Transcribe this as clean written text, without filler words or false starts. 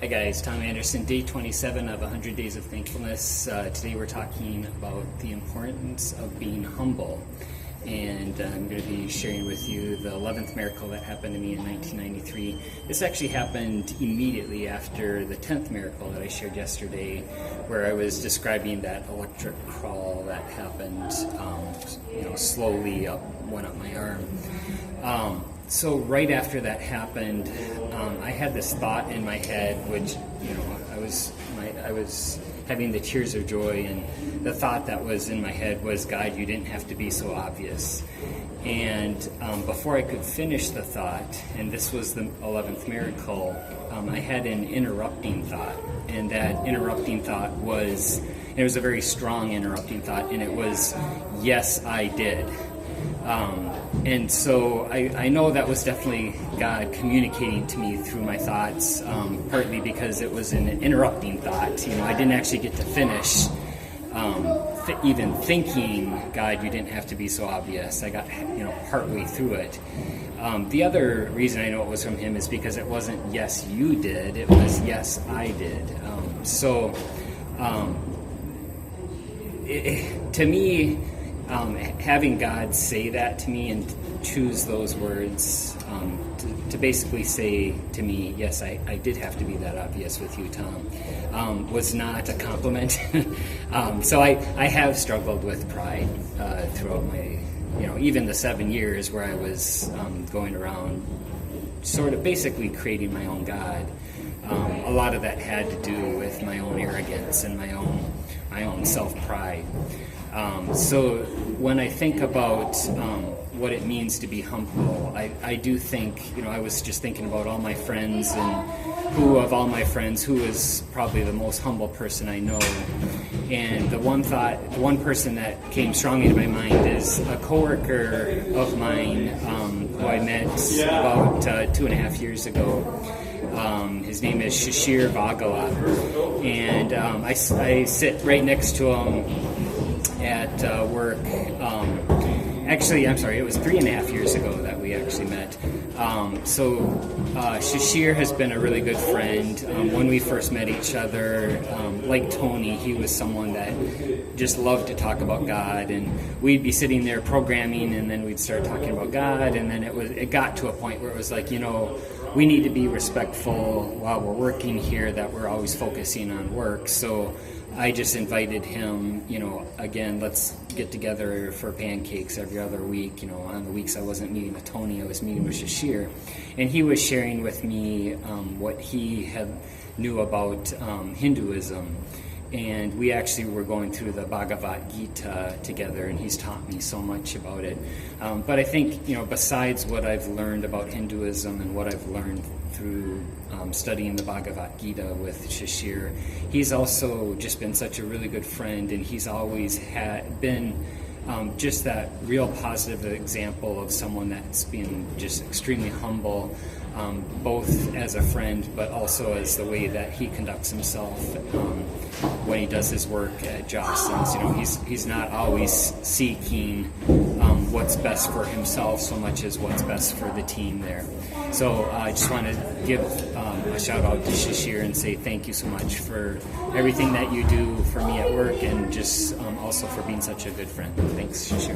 Hi guys, Tom Anderson, day 27 of 100 Days of Thankfulness. Today we're talking about the importance of being humble. And I'm going to be sharing with you the 11th miracle that happened to me in 1993. This actually happened immediately after the 10th miracle that I shared yesterday, where I was describing that electric crawl that happened, slowly went up my arm. So right after that happened, I had this thought in my head, which, I was having the tears of joy, and the thought that was in my head was, God, you didn't have to be so obvious. And before I could finish the thought, and this was the 11th miracle, I had an interrupting thought, and that interrupting thought was, it was a very strong interrupting thought, and it was, yes, I did. And so I know that was definitely God communicating to me through my thoughts, partly because it was an interrupting thought. I didn't actually get to finish even thinking, God, you didn't have to be so obvious. I got partway through it. The other reason I know it was from him is because it wasn't yes, you did. It was yes, I did. To me, having God say that to me and choose those words to basically say to me, yes, I did have to be that obvious with you, Tom, was not a compliment. So I have struggled with pride throughout my, even the 7 years where I was going around sort of basically creating my own God. A lot of that had to do with my own arrogance and my own self-pride. So when I think about what it means to be humble, I do think, I was just thinking about all my friends, and who of all my friends, who is probably the most humble person I know. And the one person that came strongly to my mind is a coworker of mine who I met about 2.5 years ago. His name is Shishir Vaghela, and I sit right next to him at work. Actually, I'm sorry, it was 3.5 years ago that we actually met. So Shishir has been a really good friend. When we first met each other, like Tony, he was someone that just loved to talk about God, and we'd be sitting there programming, and then we'd start talking about God, and then it got to a point where it was like, we need to be respectful while we're working here, that we're always focusing on work. So I just invited him, again, let's get together for pancakes every other week. On the weeks I wasn't meeting with Tony, I was meeting with Shishir. And he was sharing with me what he knew about Hinduism. And we actually were going through the Bhagavad Gita together, and he's taught me so much about it. But I think, besides what I've learned about Hinduism and what I've learned through studying the Bhagavad Gita with Shishir, he's also just been such a really good friend, and he's always been just that real positive example of someone that's been just extremely humble, both as a friend, but also as the way that he conducts himself when he does his work at Jostens. He's not always seeking what's best for himself so much as what's best for the team there. So I just want to give a shout out to Shishir and say thank you so much for everything that you do for me at work, and just also for being such a good friend. Thanks, Shishir.